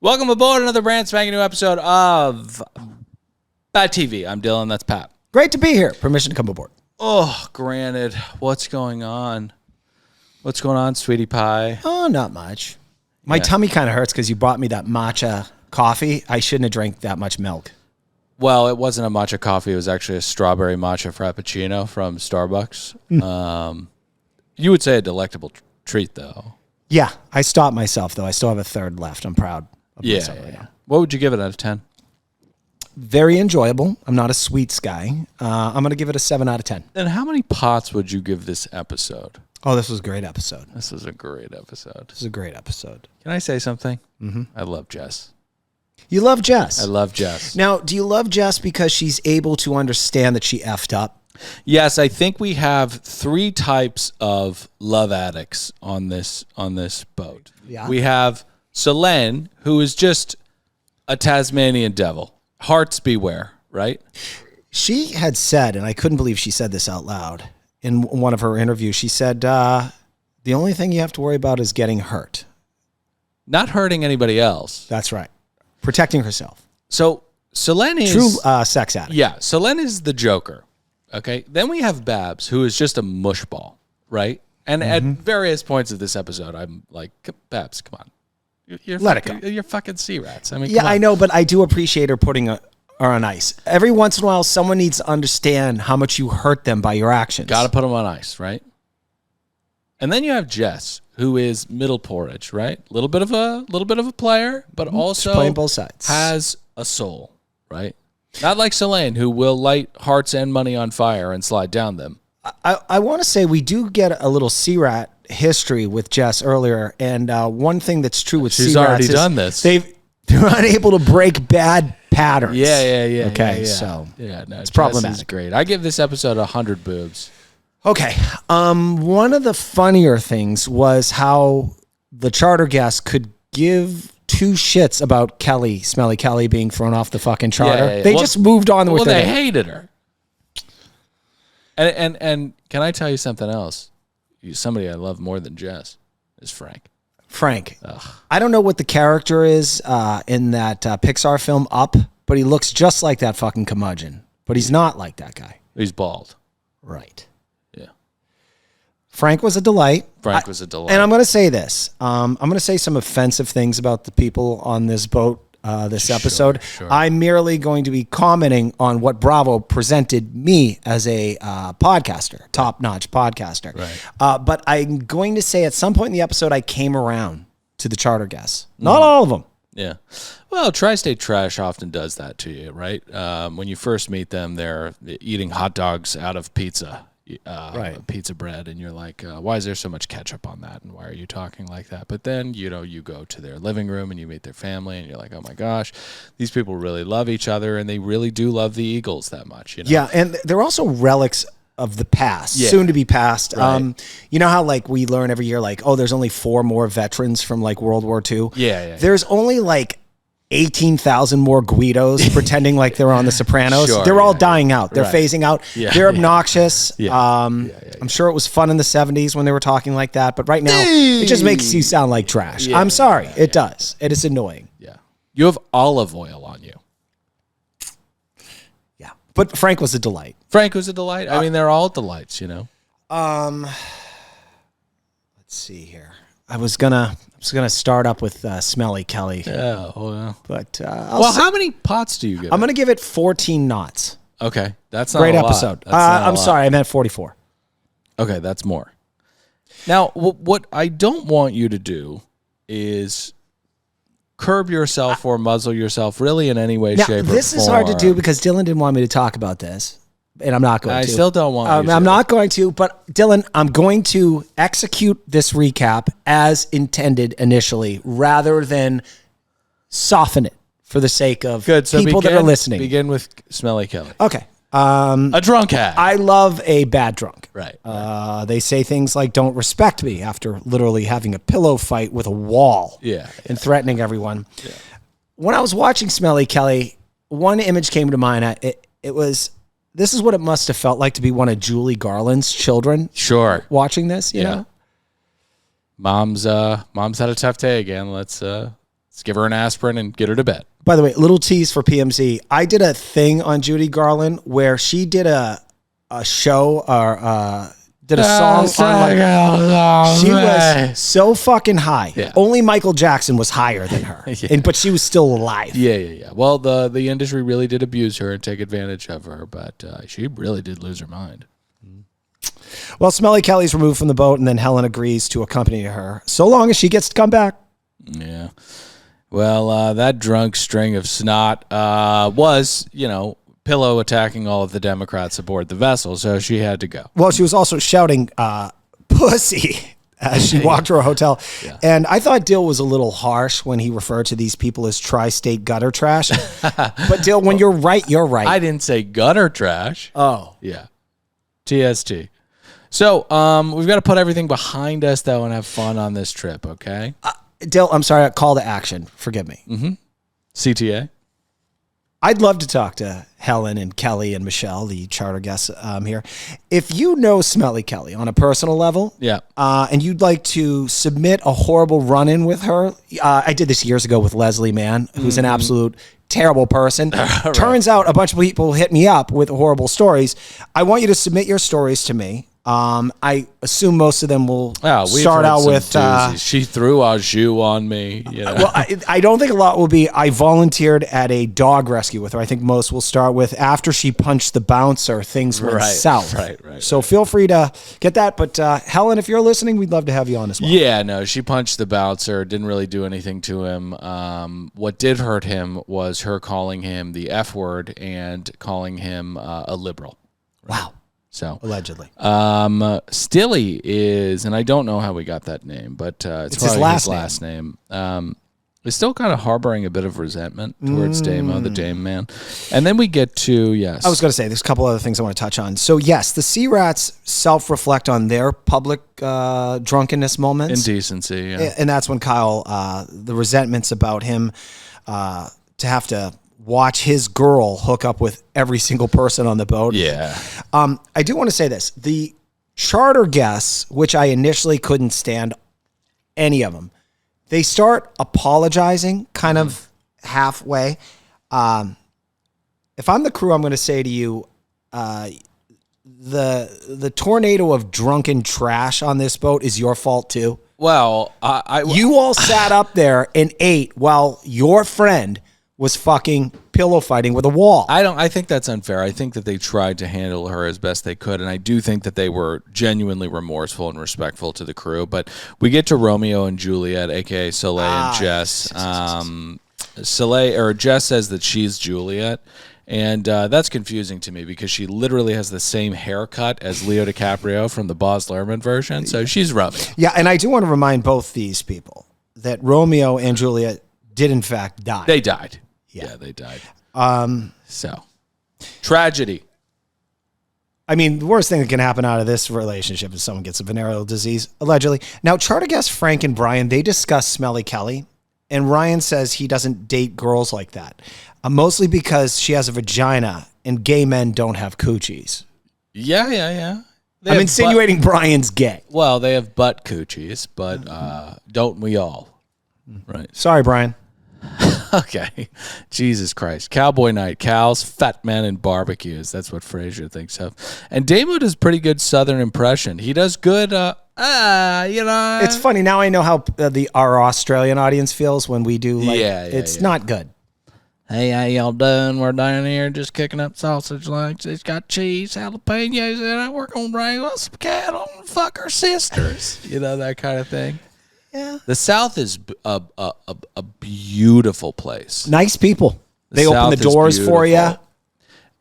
Welcome aboard another brand spanking new episode of Bad TV. I'm Dylan. That's Pat. Great to be here. Permission to come aboard. Oh, granted. What's going on? What's going on, sweetie pie? Oh, not much. My tummy kind of hurts because you bought me that matcha coffee. I shouldn't have drank that much milk. Well, it wasn't a matcha coffee. It was actually a strawberry matcha frappuccino from Starbucks. You would say a delectable treat, though. Yeah, I stopped myself, though. I still have a third left. I'm proud of myself right now. What would you give it out of 10? Very enjoyable. I'm not a sweets guy. I'm going to give it a 7 out of 10. And how many pots would you give this episode? Oh, this was a great episode. This was a great episode. This is a great episode. Can I say something? Mm-hmm. I love Jess. You love Jess? I love Jess. Now, do you love Jess because she's able to understand that she effed up? Yes, I think we have 3 types of love addicts on this boat. Yeah. We have Selene, who is just a Tasmanian devil. Hearts beware, right? She had said, and I couldn't believe she said this out loud, in one of her interviews, she said, the only thing you have to worry about is getting hurt. Not hurting anybody else. That's right. Protecting herself. So Selene is... True sex addict. Yeah, Selene is the Joker. Okay? Then we have Babs, who is just a mushball, right? And at various points of this episode, I'm like, Babs, come on. Let it go. You're fucking sea rats. I mean, Yeah, I know, but I do appreciate her putting her on ice. Every once in a while, someone needs to understand how much you hurt them by your actions. Got to put them on ice, right? And then you have Jess, who is middle porridge, right? A little bit of a player, but also She's playing both sides. has a soul, right? Not like Selene, who will light hearts and money on fire and slide down them. I want to say we do get a little sea rat history with Jess earlier, and one thing that's true with She's sea rats already is done this. they're unable to break bad patterns. Yeah. Okay, so yeah, no, it's Jess problematic. is great. I give this episode 100 boobs. Okay. One of the funnier things was how the charter guest could give 2 shits about Kelly, Smelly Kelly, being thrown off the fucking charter. Yeah. They just moved on with Well, it. they hated her. And can I tell you something else? Somebody I love more than Jess is Frank. Frank. I don't know what the character is in that Pixar film Up, but he looks just like that fucking curmudgeon. But he's not like that guy. He's bald. Right. Yeah. Frank was a delight. Frank was a delight. And I'm going to say this. I'm going to say some offensive things about the people on this boat this episode. Sure. I'm merely going to be commenting on what Bravo presented me as a podcaster, top-notch podcaster. Right. But I'm going to say at some point in the episode, I came around to the charter guests. Not all of them. Yeah. Well, Tri-State Trash often does that to you, right? When you first meet them, they're eating hot dogs out of pizza. Pizza bread, and you're like, why is there so much ketchup on that, and why are you talking like that? But then, you go to their living room and you meet their family, and you're like, oh my gosh, these people really love each other, and they really do love the Eagles that much. Yeah, and they're also relics of the past, soon to be past. Right. You know how like we learn every year, like, oh, there's only 4 more veterans from like World War II. Yeah. There's only like 18,000 more Guidos pretending like they're on The Sopranos. Sure, they're all dying out. They're Right. phasing out. Yeah, They're obnoxious. Yeah. I'm sure it was fun in the 70s when they were talking like that, but right now it just makes you sound like trash. I'm sorry. It does. It is annoying. Yeah. You have olive oil on you. Yeah. But Frank was a delight. Frank was a delight. I mean, they're all delights, Let's see here. I was gonna start up with Smelly Kelly. Yeah. Well, But how many pots do you give? I'm going to give it 14 knots. Okay. That's not Great a lot. episode. That's not a I'm lot. sorry. I meant 44. Okay, that's more. Now, what I don't want you to do is curb yourself or muzzle yourself really in any way, Now, shape, or form. this is hard to do because Dylan didn't want me to talk about this, and I'm not going to. I still don't want you to. I'm not going to, but Dylan, I'm going to execute this recap as intended initially rather than soften it for the sake of people that are listening. Begin with Smelly Kelly. Okay. A drunk hag. I love a bad drunk. Right. They say things like, don't respect me after literally having a pillow fight with a wall and threatening everyone. Yeah. When I was watching Smelly Kelly, one image came to mind. It was, this is what it must have felt like to be one of Julie Garland's children. Sure. Watching this, you know? Mom's had a tough day again. Let's Let's give her an aspirin and get her to bed. By the way, little tease for PMZ. I did a thing on Judy Garland where she did a show or did a song on she was so fucking high. Yeah. Only Michael Jackson was higher than her, but she was still alive. Yeah. Well, the industry really did abuse her and take advantage of her, but she really did lose her mind. Well, Smelly Kelly's removed from the boat, and then Helen agrees to accompany her so long as she gets to come back. Yeah. Well, that drunk string of snot was, Pillow attacking all of the Democrats aboard the vessel, so she had to go. Well, she was also shouting pussy as she walked to her hotel. Yeah. And I thought Dill was a little harsh when he referred to these people as tri-state gutter trash. But Dill, when you're right, you're right. I didn't say gutter trash. Oh. Yeah. TST. So we've got to put everything behind us, though, and have fun on this trip, okay? Dill, I'm sorry, call to action. Forgive me. Mm-hmm. CTA? I'd love to talk to Helen and Kelly and Michelle, the charter guests here. If you know Smelly Kelly on a personal level, and you'd like to submit a horrible run-in with her, I did this years ago with Leslie Mann, who's an absolute terrible person. Right. Turns out a bunch of people hit me up with horrible stories. I want you to submit your stories to me. I assume most of them will start out with she threw au jus on me. Well, I don't think a lot will be I volunteered at a dog rescue with her. I think most will start with after she punched the bouncer, things went south. Right. So feel free to get that. But Helen, if you're listening, we'd love to have you on as well. Yeah, no, she punched the bouncer, didn't really do anything to him. What did hurt him was her calling him the F word and calling him a liberal. Wow. So allegedly, Stilly is, and I don't know how we got that name, but it's his last name. Is still kind of harboring a bit of resentment towards Damo, the Dame Man. And then we get to, I was going to say, there's a couple other things I want to touch on. So yes, the Sea Rats self-reflect on their public drunkenness moments. Indecency, yeah. And that's when Kyle, the resentments about him to have to watch his girl hook up with every single person on the boat. Yeah. I do want to say this. The charter guests, which I initially couldn't stand any of them, they start apologizing kind of halfway. If I'm the crew, I'm going to say to you, the tornado of drunken trash on this boat is your fault too. Well, you all sat up there and ate while your friend was fucking pillow fighting with a wall. I think that's unfair. I think that they tried to handle her as best they could, and I do think that they were genuinely remorseful and respectful to the crew. But we get to Romeo and Juliet, aka Soleil and Jess. Jess says that she's Juliet, and that's confusing to me because she literally has the same haircut as Leo DiCaprio from the Baz Luhrmann version, so she's Romeo. Yeah, and I do want to remind both these people that Romeo and Juliet did in fact die. They died. Yeah, they died. So, tragedy. I mean, the worst thing that can happen out of this relationship is someone gets a venereal disease, allegedly. Now, charter guests Frank and Brian, they discuss Smelly Kelly, and Ryan says he doesn't date girls like that, mostly because she has a vagina and gay men don't have coochies. Yeah. I'm insinuating Brian's gay. Well, they have butt coochies, but don't we all? Right. Sorry, Brian. Okay. Jesus Christ. Cowboy night. Cows, fat men, and barbecues. That's what Frasier thinks of. And Damo does pretty good Southern impression. He does good, It's funny. Now I know how our Australian audience feels when we do, it's not good. Hey, how y'all doing? We're down here just cooking up sausage legs. It's got cheese, jalapenos in it. We're going to bring us some cattle and fuck our sisters. That kind of thing. Yeah. The South is a beautiful place. Nice people. They open the doors for you.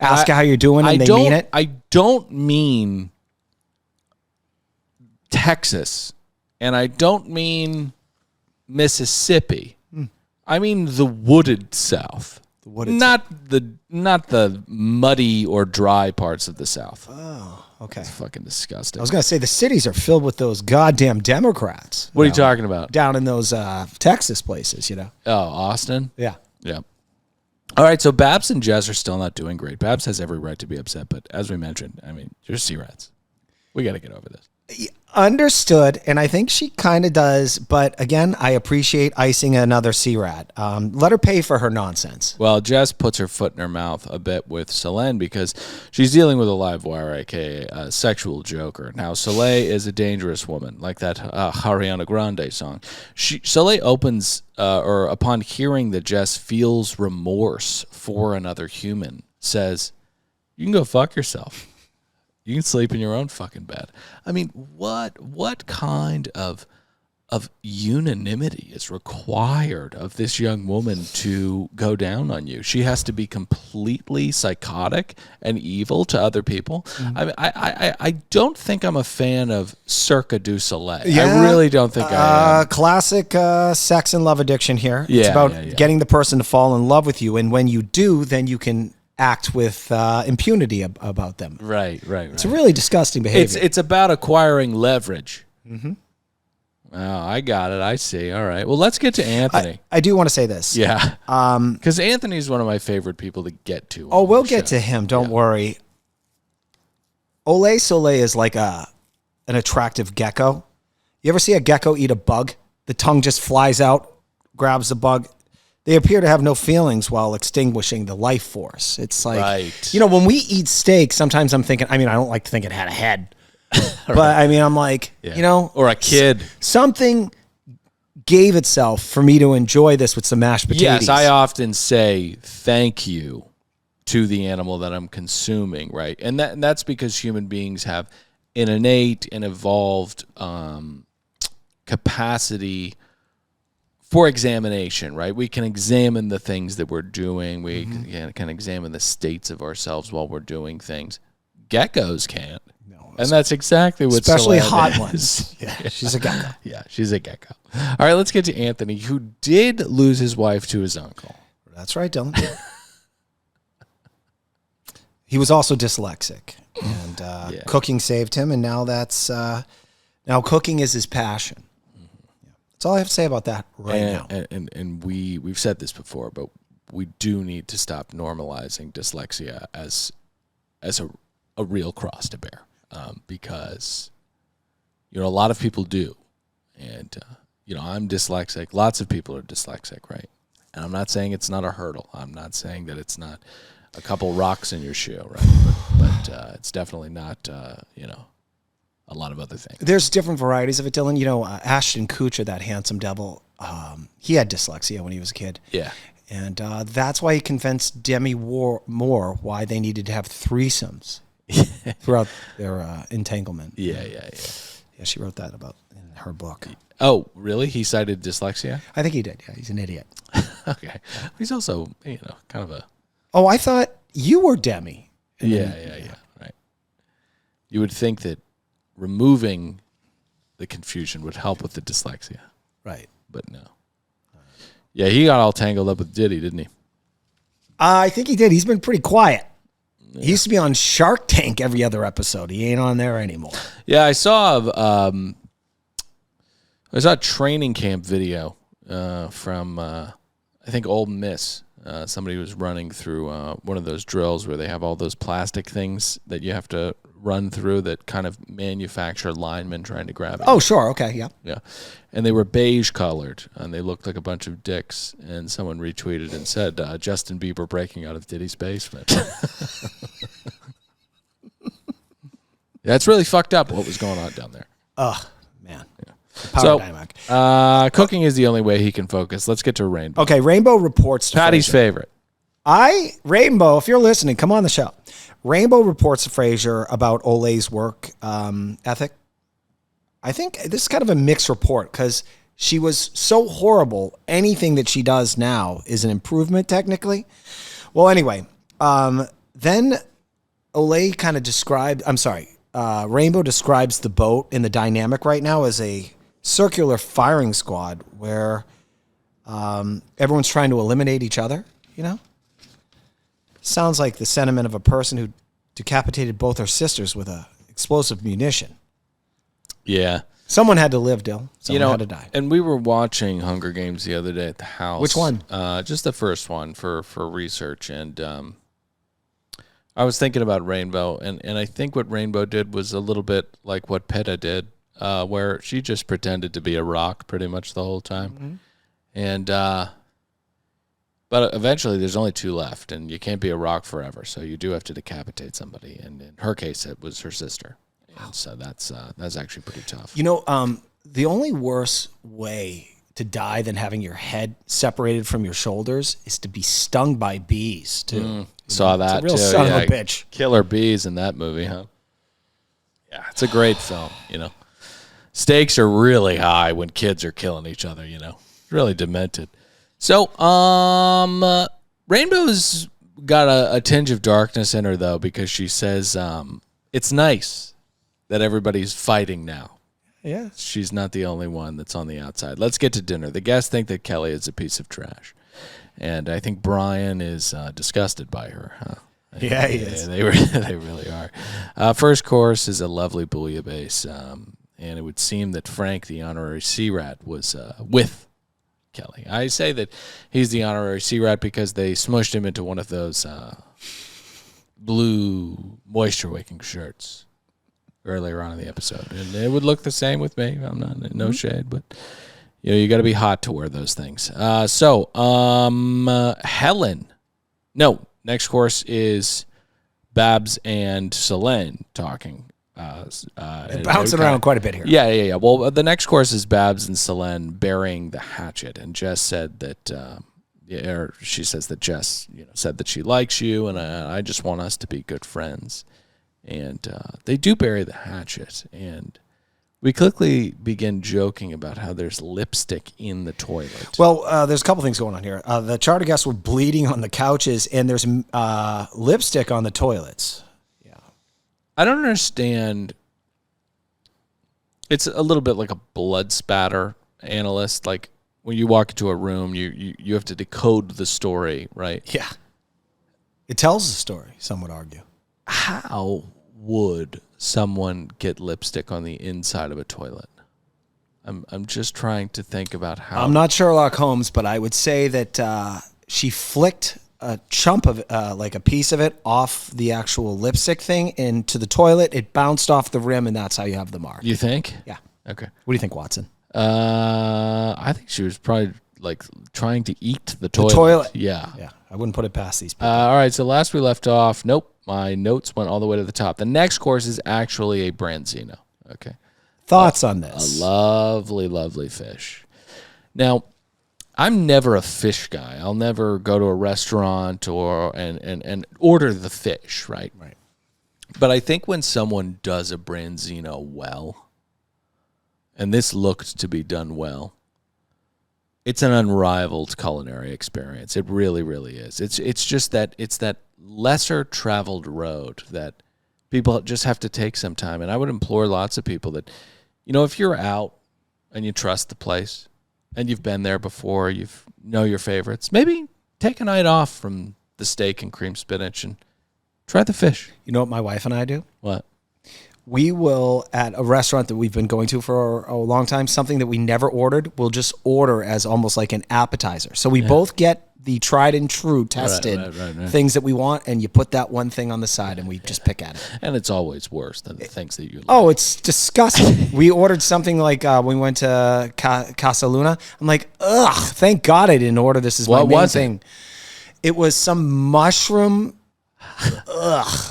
Ask how you're doing, and they mean it. I don't mean Texas, and I don't mean Mississippi. I mean the wooded South. Not the muddy or dry parts of the South. Oh, okay. It's fucking disgusting. I was going to say the cities are filled with those goddamn Democrats. What are you talking about? Down in those Texas places, Oh, Austin? Yeah. All right, so Babs and Jess are still not doing great. Babs has every right to be upset, but as we mentioned, you're Sea Rats. We got to get over this. Understood, and I think she kind of does, but again, I appreciate icing another C-Rat. Let her pay for her nonsense. Well, Jess puts her foot in her mouth a bit with Selene because she's dealing with a live wire, aka a sexual joker. Now, Soleil is a dangerous woman, like that Ariana Grande song. Soleil opens, or upon hearing that Jess feels remorse for another human, says, "You can go fuck yourself. You can sleep in your own fucking bed." I mean, what kind of unanimity is required of this young woman to go down on you? She has to be completely psychotic and evil to other people. Mm-hmm. I mean, I don't think I'm a fan of Cirque du Soleil. Yeah, I really don't think I am. Classic sex and love addiction here. It's about getting the person to fall in love with you, and when you do, then you can act with impunity about them. Right. It's a really disgusting behavior. It's about acquiring leverage. Mm-hmm. Oh, I got it. I see. All right. Well, let's get to Anthony. I do want to say this. Yeah. Because Anthony's one of my favorite people to get to. Oh, we'll get to him. Don't worry. Ole Soleil is like an attractive gecko. You ever see a gecko eat a bug? The tongue just flies out, grabs the bug. They appear to have no feelings while extinguishing the life force. It's like, when we eat steak, sometimes I'm thinking, I don't like to think it had a head. But I'm like, or a kid. Something gave itself for me to enjoy this with some mashed potatoes. Yes, I often say thank you to the animal that I'm consuming, right? And that's because human beings have an innate and evolved capacity for examination, right? We can examine the things that we're doing. We can examine the states of ourselves while we're doing things. Geckos can't. No, and that's exactly what especially Selene hot is. ones. Yeah, she's a gecko. Yeah, she's a gecko. All right, let's get to Anthony, who did lose his wife to his uncle. That's right, Dylan. He was also dyslexic, and cooking saved him, and now now cooking is his passion. That's all I have to say about that now. And we've said this before, but we do need to stop normalizing dyslexia as a real cross to bear, because a lot of people do, and I'm dyslexic. Lots of people are dyslexic, right? And I'm not saying it's not a hurdle. I'm not saying that it's not a couple rocks in your shoe, right? But it's definitely not a lot of other things. There's different varieties of it, Dylan. Ashton Kutcher, that handsome devil, he had dyslexia when he was a kid. Yeah. And that's why he convinced Demi Moore why they needed to have threesomes throughout their entanglement. Yeah. Yeah, she wrote that about in her book. Oh, really? He cited dyslexia? I think he did. Yeah, he's an idiot. Okay. He's also, kind of a... Oh, I thought you were Demi. Yeah. Right. You would think that removing the confusion would help with the dyslexia. Right. But no. Yeah, he got all tangled up with Diddy, didn't he? I think he did. He's been pretty quiet. Yeah. He used to be on Shark Tank every other episode. He ain't on there anymore. Yeah, I saw a training camp video from, I think, Ole Miss. Somebody was running through one of those drills where they have all those plastic things that you have to run through that kind of manufacture linemen trying to grab it. Oh, sure. Okay, yeah. Yeah. And they were beige colored, and they looked like a bunch of dicks, and someone retweeted and said, Justin Bieber breaking out of Diddy's basement. That's really fucked up what was going on down there. Oh, man. Yeah. So, cooking is the only way he can focus. Let's get to Rainbow. Okay, Rainbow reports to Patty's favorite. Rainbow, if you're listening, come on the show. Rainbow reports to Frasier about Ole's work ethic. I think this is kind of a mixed report because she was so horrible. Anything that she does now is an improvement technically. Well, anyway, then Ole kind of Rainbow describes the boat in the dynamic right now as a circular firing squad where everyone's trying to eliminate each other, Sounds like the sentiment of a person who decapitated both her sisters with a explosive munition. Yeah. Someone had to live, Dill. Someone had to die. And we were watching Hunger Games the other day at the house. Which one? Just the first one for research. And I was thinking about Rainbow, and I think what Rainbow did was a little bit like what PETA did where she just pretended to be a rock pretty much the whole time. And but eventually there's only 2 left, and you can't be a rock forever, so you do have to decapitate somebody. And in her case, it was her sister. And so that's actually pretty tough. The only worse way to die than having your head separated from your shoulders is to be stung by bees, too. Saw that, it's a real son of a bitch. Killer bees in that movie, huh? Yeah, it's a great film, Stakes are really high when kids are killing each other, It's really demented. So, Rainbow's got a tinge of darkness in her, though, because she says it's nice that everybody's fighting now. Yeah. She's not the only one that's on the outside. Let's get to dinner. The guests think that Kelly is a piece of trash. And I think Brian is disgusted by her. Huh? Yeah, he is. They really are. First course is a lovely bouillabaisse. And it would seem that Frank, the honorary sea rat, was with Kelly. I say that he's the honorary sea rat because they smushed him into one of those blue moisture-wicking shirts earlier on in the episode. And it would look the same with me. I'm not, no shade, but you got to be hot to wear those things. Helen. No, next course is Babs and Selene talking. Bouncing around quite a bit here. Yeah. Well, the next course is Babs and Selene burying the hatchet, and Jess said that, or she says that Jess, said that she likes you, and I just want us to be good friends. And they do bury the hatchet, and we quickly begin joking about how there's lipstick in the toilet. Well, there's a couple things going on here. The charter guests were bleeding on the couches, and there's lipstick on the toilets. Yeah, I don't understand. It's a little bit like a blood spatter analyst. Like when you walk into a room, you have to decode the story, right? Yeah, it tells the story. Some would argue. How would someone get lipstick on the inside of a toilet? I'm just trying to think about how. I'm not Sherlock Holmes, but I would say that she flicked a chunk of like a piece of it off the actual lipstick thing into the toilet. It bounced off the rim, and that's how you have the mark. You think? Yeah. Okay. What do you think, Watson? I think she was probably like trying to eat the toilet. The toilet. Yeah. Yeah. I wouldn't put it past these people. All right. So last we left off. Nope. My notes went all the way to the top. The next course is actually a branzino. Okay. Thoughts on this? A lovely, lovely fish. Now, I'm never a fish guy. I'll never go to a restaurant and order the fish, right? Right. But I think when someone does a branzino well, and this looked to be done well, it's an unrivaled culinary experience. It really, really is. It's just that lesser traveled road that people just have to take some time. And I would implore lots of people that, if you're out and you trust the place and you've been there before, you know your favorites, maybe take a night off from the steak and cream spinach and try the fish. You know what my wife and I do? What? We will, at a restaurant that we've been going to for a long time, something that we never ordered, we'll just order as almost like an appetizer. So we both get the tried and true tested things that we want, and you put that one thing on the side, and we just pick at it. And it's always worse than the things that you like. Oh, it's disgusting. We ordered something like when we went to Casa Luna. I'm like, ugh, thank God I didn't order this as my main thing. It was some mushroom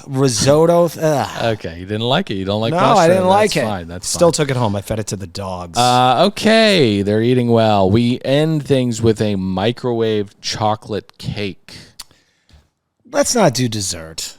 risotto. Okay, you didn't like it. You don't like mushroom. No, I didn't like it. Fine. That's Still fine. took it home. I fed it to the dogs. Okay, they're eating well. We end things with a microwave chocolate cake. Let's not do dessert.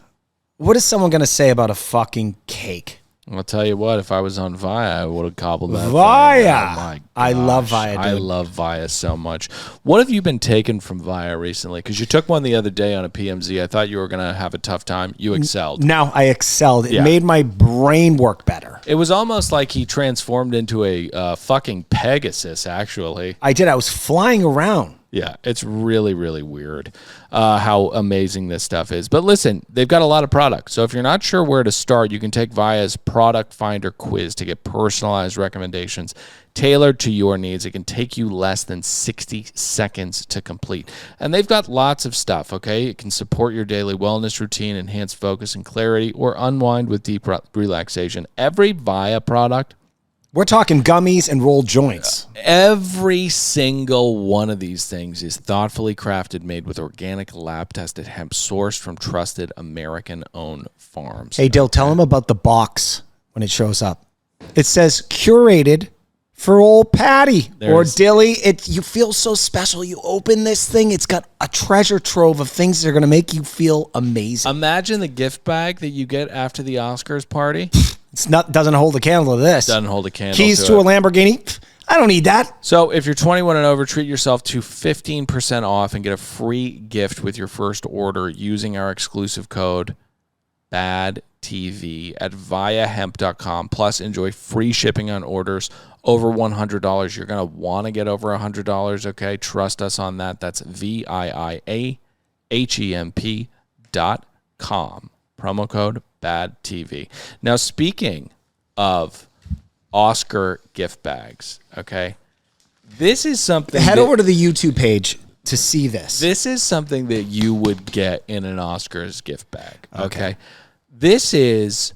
What is someone going to say about a fucking cake? I'll tell you what, if I was on Via, I would have cobbled that. Via! Oh my gosh. I love Via, dude. I love Via so much. What have you been taking from Via recently? Because you took one the other day on a PMZ. I thought you were going to have a tough time. You excelled. No, I excelled. It made my brain work better. It was almost like he transformed into a fucking Pegasus, actually. I did. I was flying around. Yeah, it's really, really weird how amazing this stuff is. But listen, they've got a lot of products. So if you're not sure where to start, you can take Via's Product Finder quiz to get personalized recommendations tailored to your needs. It can take you less than 60 seconds to complete. And they've got lots of stuff, okay? It can support your daily wellness routine, enhance focus and clarity, or unwind with deep relaxation. Every Via product We're talking gummies and rolled joints. Every single one of these things is thoughtfully crafted, made with organic, lab-tested hemp sourced from trusted American-owned farms. Hey, Dill, tell them about the box when it shows up. It says curated for old Patty or Dilly. You feel so special. You open this thing, it's got a treasure trove of things that are going to make you feel amazing. Imagine the gift bag that you get after the Oscars party. Doesn't hold a candle to this. Doesn't hold a candle. Keys to a Lamborghini. I don't need that. So if you're 21 and over, treat yourself to 15% off and get a free gift with your first order using our exclusive code BADTV at viahemp.com. Plus, enjoy free shipping on orders over $100. You're going to want to get over $100, okay? Trust us on that. That's viahemp.com. Promo code BADTV. Now, speaking of Oscar gift bags, okay? This is something... Head over to the YouTube page to see this. This is something that you would get in an Oscars gift bag, okay? This is...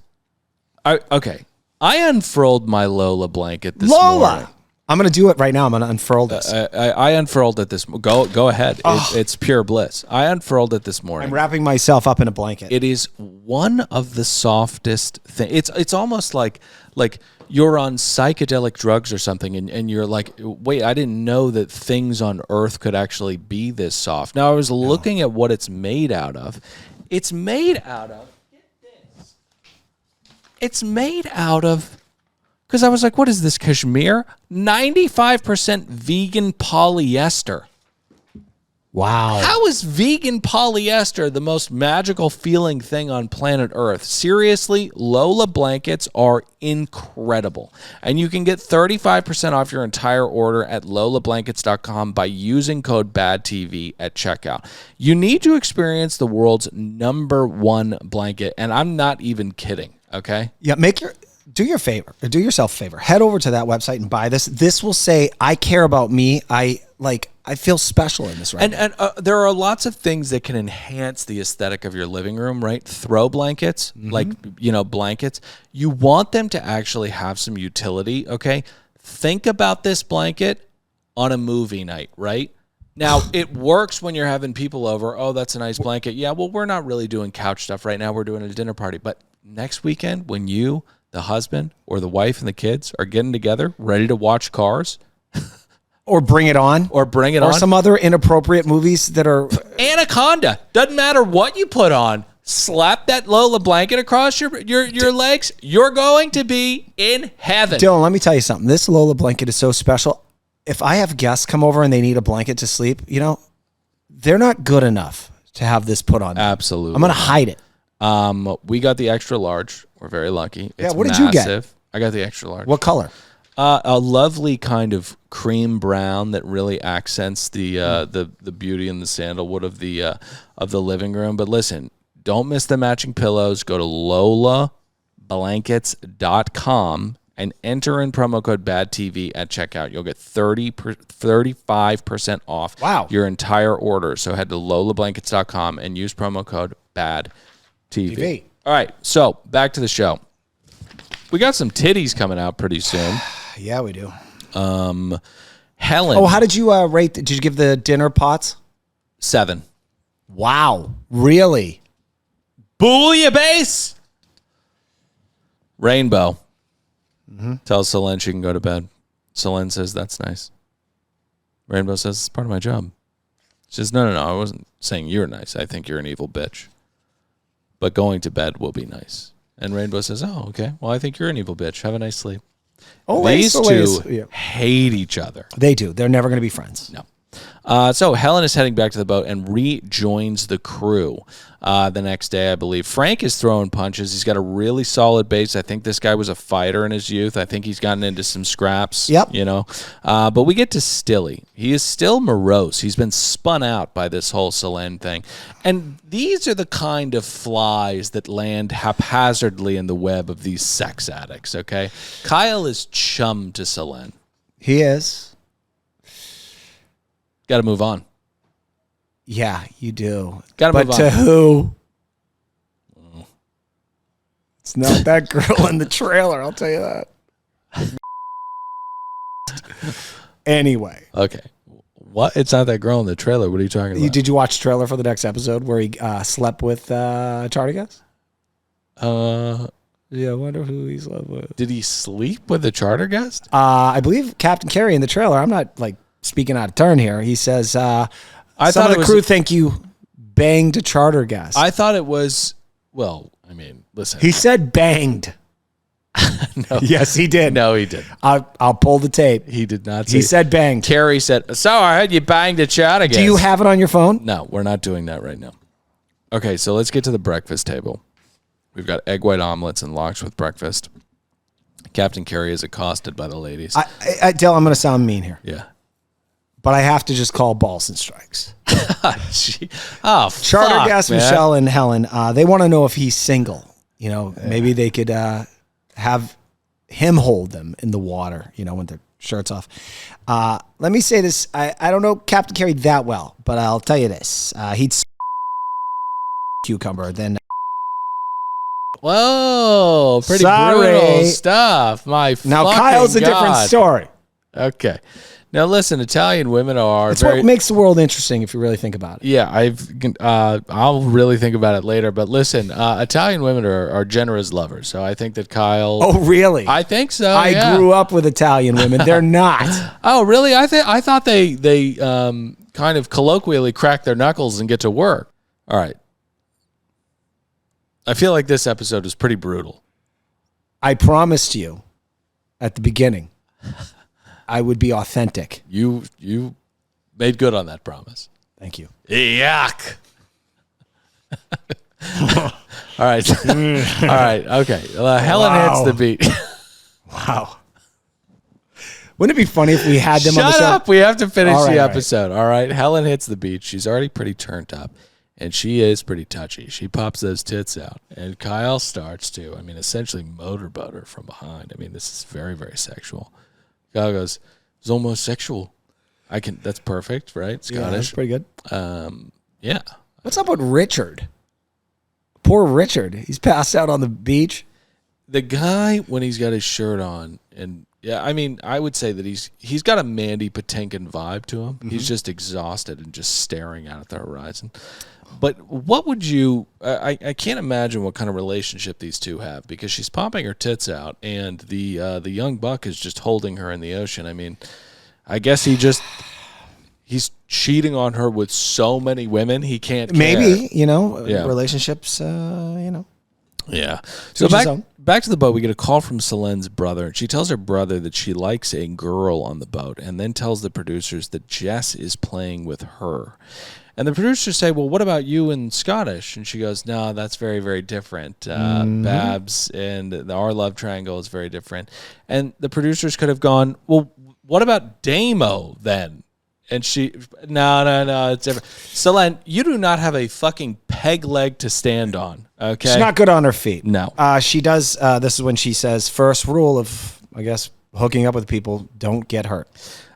Okay. I unfurled my Lola blanket this morning. I'm going to do it right now. I'm going to unfurl this. I unfurled it this... Go ahead. It's pure bliss. I unfurled it this morning. I'm wrapping myself up in a blanket. It is one of the softest things. It's almost like you're on psychedelic drugs or something, and you're like, wait, I didn't know that things on Earth could actually be this soft. Now, I was looking at what it's made out of. It's made out of... Get this. It's made out of... Because I was like, what is this, cashmere? 95% vegan polyester. Wow. How is vegan polyester the most magical feeling thing on planet Earth? Seriously, Lola blankets are incredible. And you can get 35% off your entire order at lolablankets.com by using code BADTV at checkout. You need to experience the world's #1 blanket, and I'm not even kidding, okay? Yeah, do yourself a favor. Head over to that website and buy this. This will say, I care about me. I feel special in this right now. And there are lots of things that can enhance the aesthetic of your living room, right? Throw blankets, blankets. You want them to actually have some utility, okay? Think about this blanket on a movie night, right? Now, it works when you're having people over. Oh, that's a nice blanket. Yeah, well, we're not really doing couch stuff right now. We're doing a dinner party. But next weekend, when you, the husband or the wife and the kids are getting together, ready to watch Cars... Or Bring It On. Or some other inappropriate movies that are... Anaconda. Doesn't matter what you put on. Slap that Lola blanket across your legs. You're going to be in heaven. Dylan, let me tell you something. This Lola blanket is so special. If I have guests come over and they need a blanket to sleep, they're not good enough to have this put on. Absolutely. I'm going to hide it. We got the extra large. We're very lucky. It's what did you get? I got the extra large. What color? A lovely kind of cream brown that really accents the beauty and the sandalwood of the living room. But listen, don't miss the matching pillows. Go to lolablankets.com and enter in promo code BADTV at checkout. You'll get 35% off your entire order. So head to lolablankets.com and use promo code BADTV. All right, so back to the show. We got some titties coming out pretty soon. Yeah, we do. Helen. Oh, how did you rate? Did you give the dinner pots? 7. Wow, really? Bouillabaisse. Rainbow. Tells Selene she can go to bed. Selene says, that's nice. Rainbow says, it's part of my job. She says, no, I wasn't saying you're nice. I think you're an evil bitch. But going to bed will be nice. And Rainbow says, oh, okay. Well, I think you're an evil bitch. Have a nice sleep. These two hate each other. They do. They're never going to be friends. No. So Helen is heading back to the boat and rejoins the crew the next day, I believe. Frank is throwing punches. He's got a really solid base. I think this guy was a fighter in his youth. I think he's gotten into some scraps. Yep. But we get to Stilly. He is still morose. He's been spun out by this whole Selene thing. And these are the kind of flies that land haphazardly in the web of these sex addicts, okay? Kyle is chum to Selene. He is. Got to move on. Yeah, you do. Got to move on. But to who? It's not that girl in the trailer, I'll tell you that. Anyway. Okay. What? It's not that girl in the trailer. What are you talking about? Did you watch the trailer for the next episode where he slept with charter guest? Yeah, I wonder who he slept with. Did he sleep with a charter guest? I believe Captain Carey in the trailer. I'm not like speaking out of turn here. He says, some of the crew think you banged a charter guest. I thought it was, well, I mean, listen. He said banged. No. Yes, he did. No, he didn't. I'll pull the tape. He did not say. He said banged. Carrie said, so I heard you banged a charter guest. Do you have it on your phone? No, we're not doing that right now. Okay, so let's get to the breakfast table. We've got egg white omelets and lox with breakfast. Captain Carey is accosted by the ladies. Dale, I'm going to sound mean here. Yeah. But I have to just call balls and strikes. Charter guest Michelle and Helen, they want to know if he's single. You know, maybe they could have him hold them in the water, you know, with their shirts off. Let me say this. I don't know Captain Carey that well, but I'll tell you this. He'd cucumber, then... Whoa, pretty brutal stuff. Now Kyle's a different story. Okay. Now listen, Italian women are It's what makes the world interesting if you really think about it. Yeah, I'll really think about it later. But listen, Italian women are generous lovers. So I think that Kyle. Oh, really? I think so. I grew up with Italian women. They're not. Oh, really? I thought they kind of colloquially crack their knuckles and get to work. All right. I feel like this episode is pretty brutal. I promised you at the beginning I would be authentic. You made good on that promise. Thank you. Yuck. All right. All right. Okay. Helen hits the beat. Wow. Wouldn't it be funny if we had them on the show? Shut up. We have to finish the episode. All right. Helen hits the beat. She's already pretty turned up. And she is pretty touchy. She pops those tits out. And Kyle starts to, essentially motorboat her from behind. This is very, very sexual. Kyle goes, it's almost sexual. That's perfect, right? Scottish. Yeah, that's pretty good. Yeah. What's up with Richard? Poor Richard. He's passed out on the beach. The guy, when he's got his shirt on, and yeah, I would say that he's got a Mandy Patinkin vibe to him. Mm-hmm. He's just exhausted and just staring out at the horizon. But what would you... I can't imagine what kind of relationship these two have, because she's popping her tits out, and the young buck is just holding her in the ocean. I guess he's cheating on her with so many women, he can't care. Maybe, relationships, Yeah. So back to the boat, we get a call from Celine's brother. She tells her brother that she likes a girl on the boat, and then tells the producers that Jess is playing with her. And the producers say, well, what about you and Scottish? And she goes, no, that's very, very different. Babs and our love triangle is very different. And the producers could have gone, well, what about Damo then? And she, no, it's different. Celine, you do not have a fucking peg leg to stand on, okay? She's not good on her feet. No. She does, this is when she says, first rule of, I guess, hooking up with people, don't get hurt.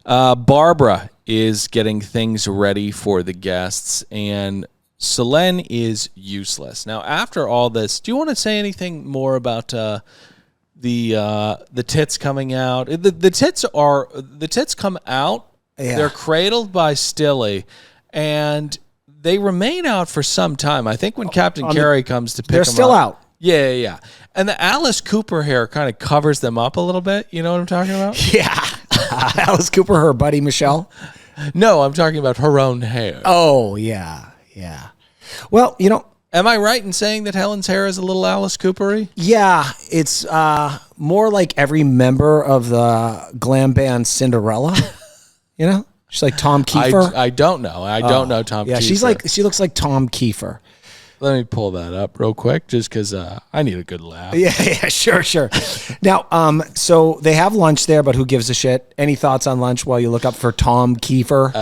Barbara is getting things ready for the guests, and Celine is useless. Now, after all this, do you want to say anything more about the tits coming out? The tits come out. Yeah. They're cradled by Stilly, and they remain out for some time. I think when Captain Carey comes to pick them up. They're still out. Yeah. And the Alice Cooper hair kind of covers them up a little bit. You know what I'm talking about? Yeah. Alice Cooper, her buddy Michelle? No, I'm talking about her own hair. Oh, yeah. Well, am I right in saying that Helen's hair is a little Alice Cooper-y? Yeah, it's more like every member of the glam band Cinderella. She's like Tom Kiefer. I don't know. I don't know Tom Kiefer. Yeah, she looks like Tom Kiefer. Let me pull that up real quick, just because I need a good laugh. Yeah, sure. Now, so they have lunch there, but who gives a shit? Any thoughts on lunch while you look up for Tom Kiefer?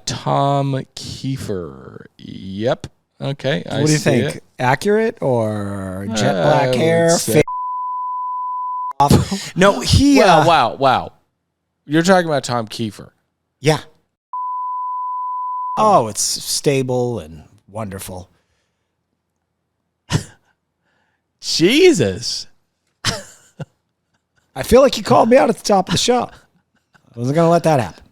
Tom Kiefer. Yep. Okay. What do you think? It. Accurate or jet black hair? No, he. Wow. You're talking about Tom Kiefer. Yeah. Oh, it's stable and wonderful. Jesus. I feel like you called me out at the top of the show. Wasn't going to let that happen.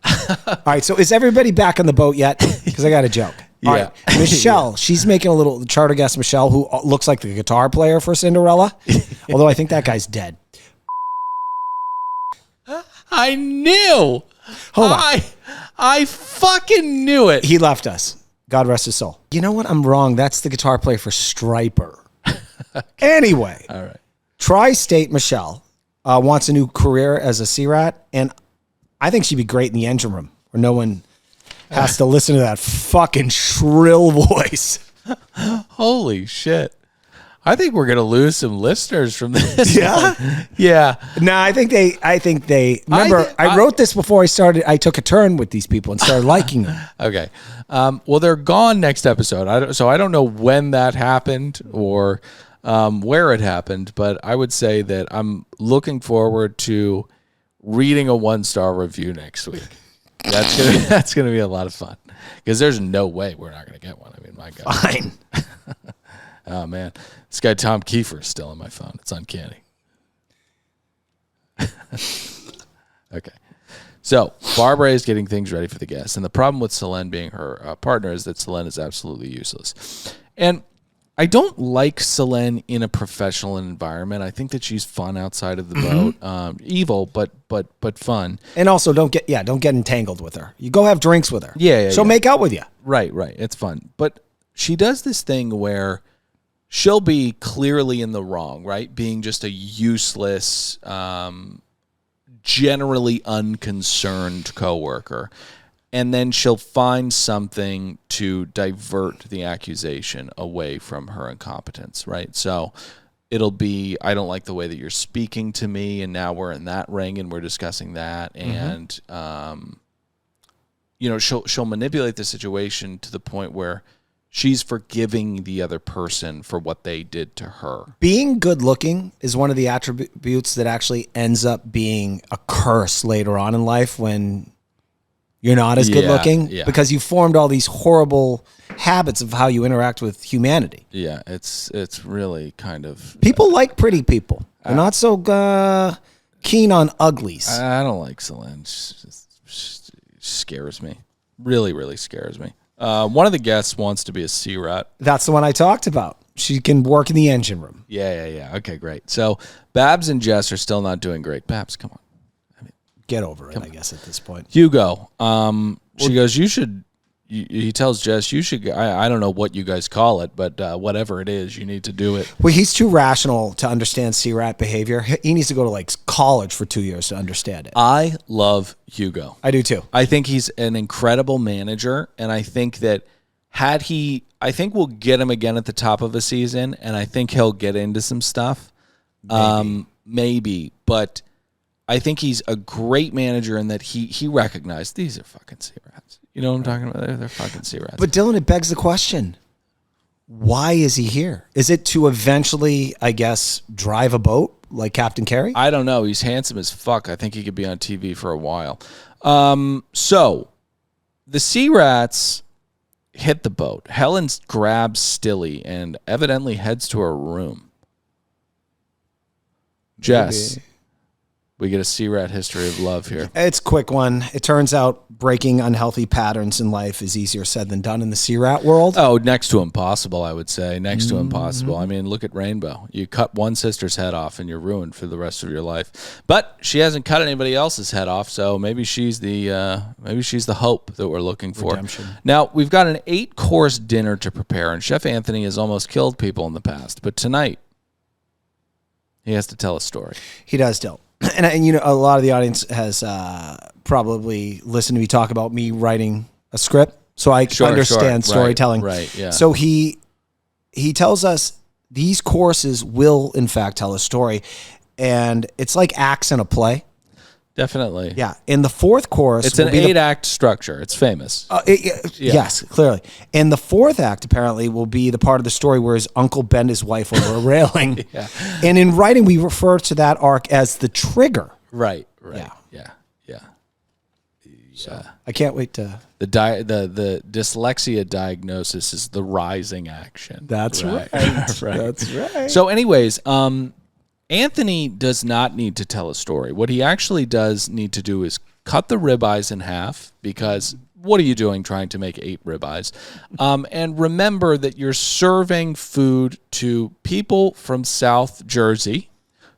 All right, so is everybody back on the boat yet? Because I got a joke. All right, Michelle, she's making a little charter guest, Michelle, who looks like the guitar player for Cinderella, although I think that guy's dead. I knew. Hold on. I fucking knew it. He left us. God rest his soul. You know what? I'm wrong. That's the guitar player for Striper. Anyway. All right. Tri-State Michelle wants a new career as a C-Rat, and I think she'd be great in the engine room where no one has to listen to that fucking shrill voice. Holy shit. I think we're going to lose some listeners from this. Yeah? One. Yeah. No, I think they remember, I wrote this before I took a turn with these people and started liking them. Okay. Well, they're gone next episode. So I don't know when that happened or where it happened, but I would say that I'm looking forward to reading a 1-star review next week. That's gonna be a lot of fun because there's no way we're not gonna get one. I mean, my God. Fine. Oh man, this guy Tom Kiefer is still on my phone. It's uncanny. Okay, so Barbara is getting things ready for the guests, and the problem with Selene being her partner is that Selene is absolutely useless, and I don't like Selene in a professional environment. I think that she's fun outside of the boat. Evil, but fun. And also don't get entangled with her. You go have drinks with her. Yeah. She'll make out with you. Right. It's fun. But she does this thing where she'll be clearly in the wrong, right? Being just a useless, generally unconcerned coworker. And then she'll find something to divert the accusation away from her incompetence, right? So it'll be, I don't like the way that you're speaking to me, and now we're in that ring and we're discussing that. And, she'll manipulate the situation to the point where she's forgiving the other person for what they did to her. Being good looking is one of the attributes that actually ends up being a curse later on in life when you're not as good looking because you formed all these horrible habits of how you interact with humanity. Yeah, it's really kind of... People like pretty people. They're not so keen on uglies. I don't like Selene. She scares me. Really, really scares me. One of the guests wants to be a C-Rat. That's the one I talked about. She can work in the engine room. Yeah. Okay, great. So Babs and Jess are still not doing great. Babs, come on. Get over it, I guess, at this point. Hugo, she goes, he tells Jess, you should, I don't know what you guys call it, but whatever it is, you need to do it. Well, he's too rational to understand C-Rat behavior. He needs to go to college for 2 years to understand it. I love Hugo. I do too. I think he's an incredible manager, and I think that I think we'll get him again at the top of a season, and I think he'll get into some stuff. Maybe, but I think he's a great manager in that he recognized these are fucking C-Rats. You know what I'm talking about? They're fucking C-Rats. But Dylan, it begs the question, why is he here? Is it to eventually, I guess, drive a boat like Captain Carey? I don't know. He's handsome as fuck. I think he could be on TV for a while. So the C-Rats hit the boat. Helen grabs Stilly and evidently heads to her room. Jess... Maybe. We get a C-Rat history of love here. It's a quick one. It turns out breaking unhealthy patterns in life is easier said than done in the C-Rat world. Oh, next to impossible, I would say. Next to impossible. I mean, look at Rainbow. You cut one sister's head off and you're ruined for the rest of your life. But she hasn't cut anybody else's head off, so maybe she's the hope that we're looking for. Redemption. Now, we've got an 8-course dinner to prepare, and Chef Anthony has almost killed people in the past. But tonight, he has to tell a story. He does, Dill. And a lot of the audience has probably listened to me talk about me writing a script, so I understand storytelling. Right, yeah. So he tells us these courses will, in fact, tell a story, and it's like acts in a play. Definitely. Yeah. In the 4th course... It's an 8-act structure. It's famous. Yes, clearly. And the 4th act, apparently, will be the part of the story where his uncle bent his wife over a railing. Yeah. And in writing, we refer to that arc as the trigger. Right. Yeah. So I can't wait to... The dyslexia diagnosis is the rising action. That's right. That's right. So anyways... Anthony does not need to tell a story. What he actually does need to do is cut the ribeyes in half, because what are you doing trying to make 8 ribeyes? And remember that you're serving food to people from South Jersey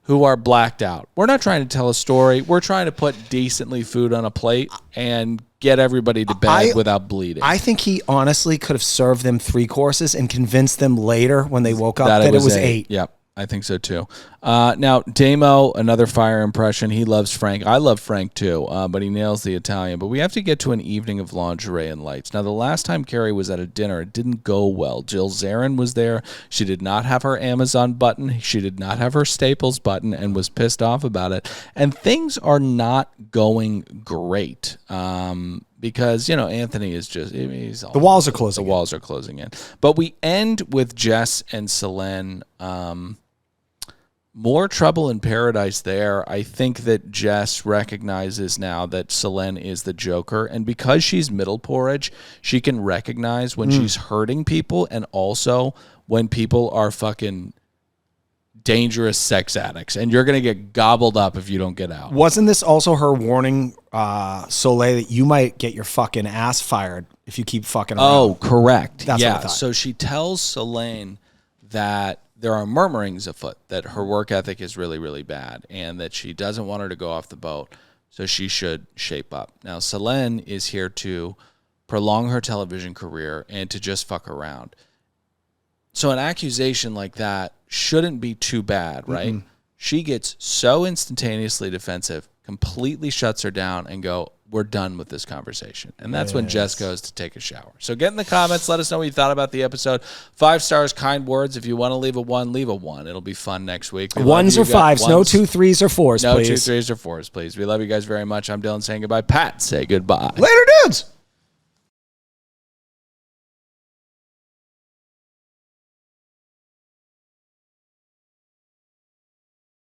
who are blacked out. We're not trying to tell a story. We're trying to put decently food on a plate and get everybody to bed without bleeding. I think he honestly could have served them 3 courses and convinced them later when they woke up that it was 8. Yep. I think so too. Now, Damo, another fire impression. He loves Frank. I love Frank too, but he nails the Italian. But we have to get to an evening of lingerie and lights. Now, the last time Carrie was at a dinner, it didn't go well. Jill Zarin was there. She did not have her Amazon button. She did not have her Staples button and was pissed off about it. And things are not going great. Because, Anthony is just... the walls are closing in. The walls are closing in. But we end with Jess and Selene. More trouble in paradise there. I think that Jess recognizes now that Selene is the Joker. And because she's middle porridge, she can recognize when she's hurting people and also when people are fucking dangerous sex addicts. And you're going to get gobbled up if you don't get out. Wasn't this also her warning Soleil that you might get your fucking ass fired if you keep fucking around? Oh, correct. That's what I yeah. thought. So she tells Selene that there are murmurings afoot, that her work ethic is really, really bad, and that she doesn't want her to go off the boat, so she should shape up. Now, Selene is here to prolong her television career and to just fuck around. So an accusation like that shouldn't be too bad, right? Mm-hmm. She gets so instantaneously defensive, completely shuts her down, and we're done with this conversation. And that's when Jess goes to take a shower. So get in the comments. Let us know what you thought about the episode. 5 stars, kind words. If you want to leave a 1, leave a 1. It'll be fun next week. 1s or 5s. No 2 3s or 4s, no please. No 2 3s or 4s, please. We love you guys very much. I'm Dylan saying goodbye. Pat, say goodbye. Later, dudes.